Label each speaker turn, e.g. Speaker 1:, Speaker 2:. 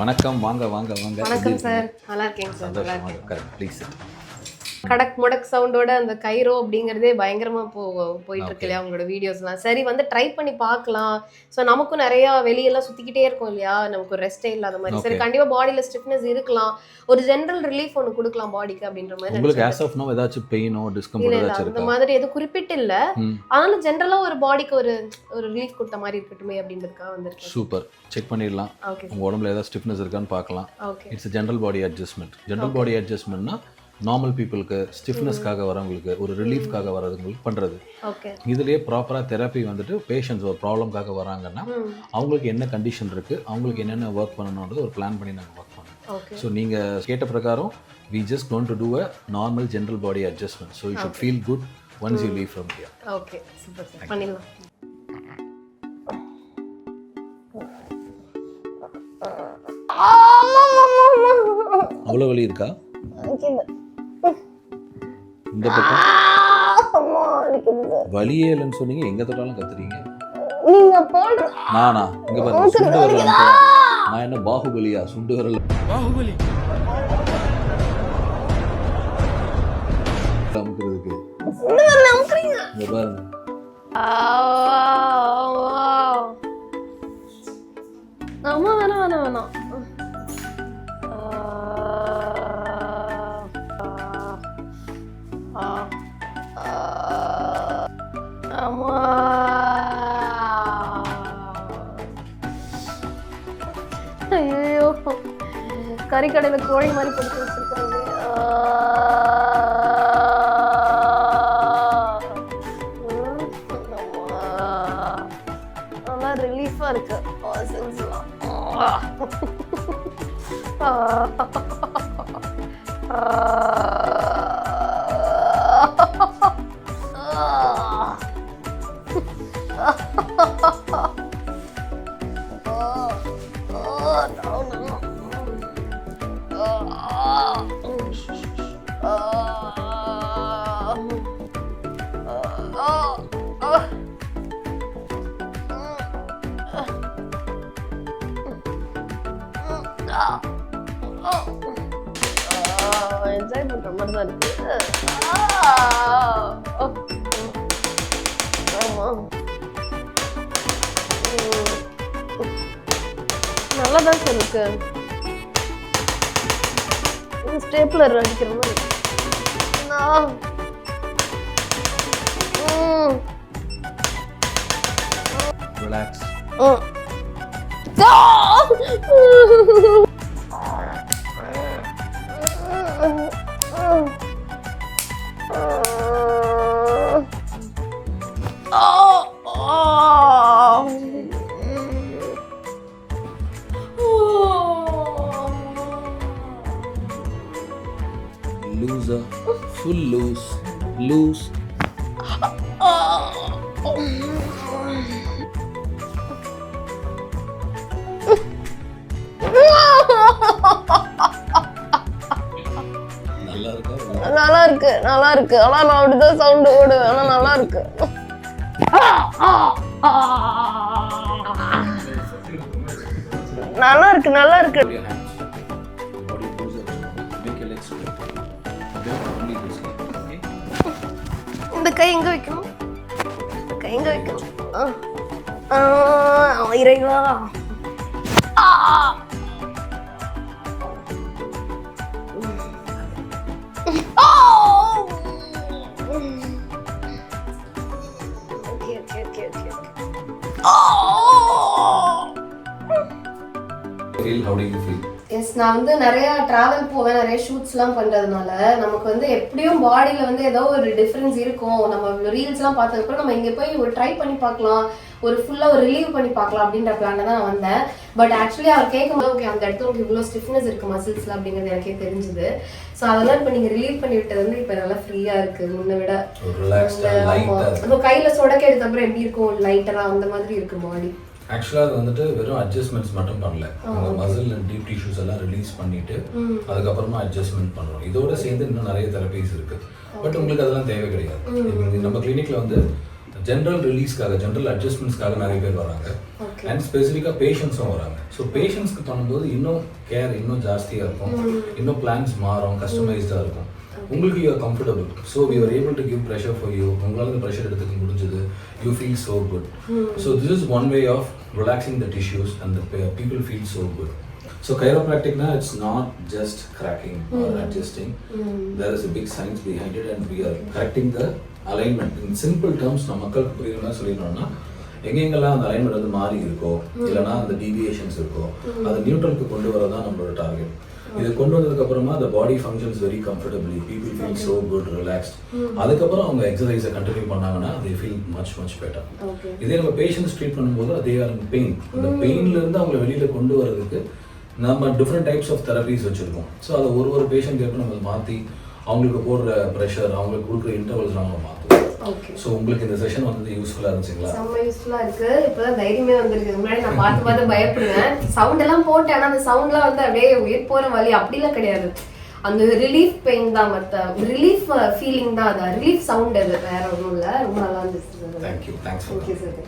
Speaker 1: வணக்கம். வாங்க வாங்க வாங்க.
Speaker 2: வணக்கம் சார். நல்லா இருக்கேங்க சார்.
Speaker 1: சந்தோஷமா கரெக்ட். ப்ளீஸ்.
Speaker 2: கடக் முடக் சவுண்டோட அந்த கைரோ அப்படிங்கிறதே பயங்கரமா போயிட்டு இருக்கு இல்லையா உங்களோட வீடியோஸ்லாம். சரி வந்து ட்ரை பண்ணி பார்க்கலாம். ஸோ நமக்கும் நிறைய வெளியெல்லாம் சுத்திக்கிட்டே இருக்கும் இல்லையா, நமக்கு ஒரு ரெஸ்டே இல்லாத மாதிரி. சரி கண்டிப்பா பாடியில ஸ்டிஃப்னஸ் இருக்கலாம், ஒரு ஜெனரல் ரிலீஃப் ஒன்று கொடுக்கலாம் பாடிக்கு அப்படின்ற மாதிரி.
Speaker 1: உங்களுக்கு as of now ஏதாச்சும் பெயினோ டிஸ்கம்ஃபர்ட் ஏதாச்சும் இருக்கா?
Speaker 2: அந்த மாதிரி எதுவும் குறிப்பிட்டு இல்ல, ஆனாலும் ஜெனரலா ஒரு பாடிக்கு ஒரு ரிலீஃப் கொடுத்த மாதிரி இருக்கட்டுமே அப்படின்றதுக்காக வந்திருக்கேன்.
Speaker 1: சூப்பர். செக் பண்ணிடலாம். உங்க உடம்புல ஏதாவது ஸ்டிஃப்னஸ் இருக்கான்னு பார்க்கலாம். It's general body adjustment. General body அட்ஜஸ்ட்மெண்ட்னா நார்மல் பீப்புளுக்கு ஸ்டிஃப்னஸ்க்காக வரவங்களுக்கு ஒரு ரிலீஃப்காக வரதுங்களுக்கு பண்ணுறது. இதுலேயே ப்ராப்பராக தெரப்பி வந்துட்டு பேஷண்ட்ஸ் ஒரு ப்ராப்ளம்காக வராங்கன்னா அவங்களுக்கு என்ன கண்டிஷன் இருக்குது, அவங்களுக்கு என்னென்ன ஒர்க் பண்ணணுன்றது ஒரு பிளான் பண்ணி நாங்கள் ஒர்க் பண்ணோம். ஸோ நீங்கள் கேட்ட பிரகாரம் we just going to do a normal general body adjustment. So you should feel good once you leave from here.
Speaker 2: Okay, super sir. பண்ணிடலாம்.
Speaker 1: அவ்வளோ வலி இருக்கா? இந்த பக்கம் வலியே இல்லைன்னு சொன்னீங்க, எங்க தொட்டாலும் கத்துறீங்க. நானா இங்க பாருங்க, சுண்டு வரல. நான் என்ன பாகுபலியா? சுண்டு வரல பாகுபலி அமுக்குறதுக்கு இங்க பாருங்க.
Speaker 2: ஆமா வேணாம் வேணாம் வேணாம். ஐயோ, கறிக்கடையில கோழி மாதிரி கொடுத்து வச்சிருக்காங்க. நல்லா ரிலீஃபா இருக்கு. என்ஜாய் பண்ற மாதிரி தான் இருக்கு. நல்லா தான் சார் இருக்கு. ஸ்டேப்லர் அடிக்கிற மாதிரி.
Speaker 1: Relax. Looser, full loose, loose.
Speaker 2: நல்லா இருக்கு, நல்லா இருக்கு. ஆனா நான் அப்படிதான் சவுண்ட் ஓடுவேன். ஆனா நல்லா இருக்கு. நல்லா இருக்கு, நல்லா இருக்கு. இந்த கை எங்க வைக்கணும்? கை எங்க வைக்கணும்? இறைவா.
Speaker 1: How do you feel?
Speaker 2: Yes, நான் வந்து நிறைய டிராவல் போவேன், நிறைய ஷூட்ஸ்லாம் பண்ணுறதுனால நமக்கு வந்து எப்படியும் பாடியில் வந்து ஏதோ ஒரு டிஃப்ரென்ஸ் இருக்கும். நம்ம ரீல்ஸ்லாம் பார்த்ததுக்கப்புறம் நம்ம இங்கே போய் ஒரு ட்ரை பண்ணி பார்க்கலாம், ஒரு ஃபுல்லாக ஒரு ரிலீவ் பண்ணி பார்க்கலாம் அப்படின்ற பிளானில் தான் நான் வந்தேன். பட் ஆக்சுவலி அவர் கேட்கும்போது ஓகே அந்த இடத்துல உங்களுக்கு இவ்வளோ ஸ்டிஃப்னஸ் இருக்குது மசில்ஸில் அப்படிங்கிறது எனக்கே தெரிஞ்சுது. ஸோ அதெல்லாம் இப்போ நீங்கள் ரிலீவ் பண்ணி விட்டது வந்து இப்போ நல்லா ஃப்ரீயாக இருக்குது முன்ன விட. இப்போ கையில் சொடக்க எடுத்த அப்புறம் எப்படி இருக்கும், லைட்டராக அந்த மாதிரி இருக்குது பாடி.
Speaker 1: ஆக்சுவலாக அது வந்துட்டு வெறும் அட்ஜஸ்ட்மெண்ட்ஸ் மட்டும் பண்ணல, உங்க மசில் அண்ட் டீப் டிஷ்யூஸ் எல்லாம் ரிலீஸ் பண்ணிட்டு அதுக்கப்புறமா அட்ஜஸ்ட்மெண்ட் பண்ணுறோம். இதோட சேர்ந்து இன்னும் நிறைய தெரப்பீஸ் இருக்கு. பட் உங்களுக்கு அதெல்லாம் தேவை கிடையாது. நம்ம கிளினிக்ல வந்து ஜென்ரல் ரிலீஸ்க்காக, ஜென்ரல் அட்ஜஸ்ட்மெண்ட்ஸ்க்காக நிறைய பேர் வராங்க. அண்ட் ஸ்பெசிஃபிக்காக பேஷண்ட்ஸும் வராங்க. ஸோ பேஷண்ட்ஸ்க்கு பண்ணும்போது இன்னும் கேர் இன்னும் ஜாஸ்தியாக இருக்கும், இன்னும் பிளான்ஸ் மாறும், கஸ்டமைஸ்டாக இருக்கும். உங்களுக்கு you are comfortable. So we are able to give pressure for you. உங்களால் ப்ரெஷர் எடுத்துக்க முடிஞ்சது. You feel so good. So this is one way of relaxing the tissues and the people feel so good. So chiropractic na it's not just cracking or adjusting. There is a big science behind it and we are correcting the alignment. In simple terms நம்ம மக்களுக்கு புரியுற மாதிரி சொல்லிடணும்னா எங்கெங்கெல்லாம் அந்த alignment வந்து மாறி இருக்கோ இல்லைனா அந்த டீவியேஷன்ஸ் இருக்கோ அதை நியூட்ரலுக்கு கொண்டு வரதான் நம்மளோட டார்கெட். இது கொண்டு வந்ததுக்கு அப்புறமா the body functions very comfortably, people feel so good, relaxed. அதுக்கப்புறம் அவங்க எக்ஸசைஸை கண்டினியூ பண்ணாங்கன்னா they feel much better. இதே நம்ம பேஷண்ட்ஸ் ட்ரீட் பண்ணும்போது they are in pain. அந்த பெயின்ல இருந்து அவங்களை வெளியில கொண்டு வரதுக்கு நம்ம டிஃப்ரெண்ட் டைப்ஸ் ஆஃப் தெரப்பீஸ் வச்சுருக்கோம். ஸோ அதை ஒரு பேஷண்ட் கேட்டு நம்ம மாற்றி அவங்களுக்கு போடுற ப்ரெஷர், அவங்களுக்கு கொடுக்குற இன்டர்வல்ஸ் நம்ம மாற்றுவோம். ஸோ உங்களுக்கு இந்த செஷன் வந்து யூஸ்ஃபுல்லாக இருந்துச்சுங்களா?
Speaker 2: செம்ம யூஸ்ஃபுல்லாக இருக்குது. இப்போ தான் தைரியமே வந்திருக்கு. முன்னாடி நான் பார்த்து பயப்படுவேன். சவுண்ட் எல்லாம் போட்டேன், ஆனால் அந்த சவுண்ட்லாம் வந்து அப்படியே உயிர் போகிற வலி அப்படிலாம் கிடையாது. அந்த ரிலீஃப் பெயின் தான், மற்ற ரிலீஃப் ஃபீலிங் தான். அது ரிலீஃப் சவுண்ட் அது வேற ஒன்றும் இல்லை. ரொம்ப நல்லா இருந்துச்சு.
Speaker 1: தேங்க்யூ. தேங்க்ஸ்.
Speaker 2: Okay sir.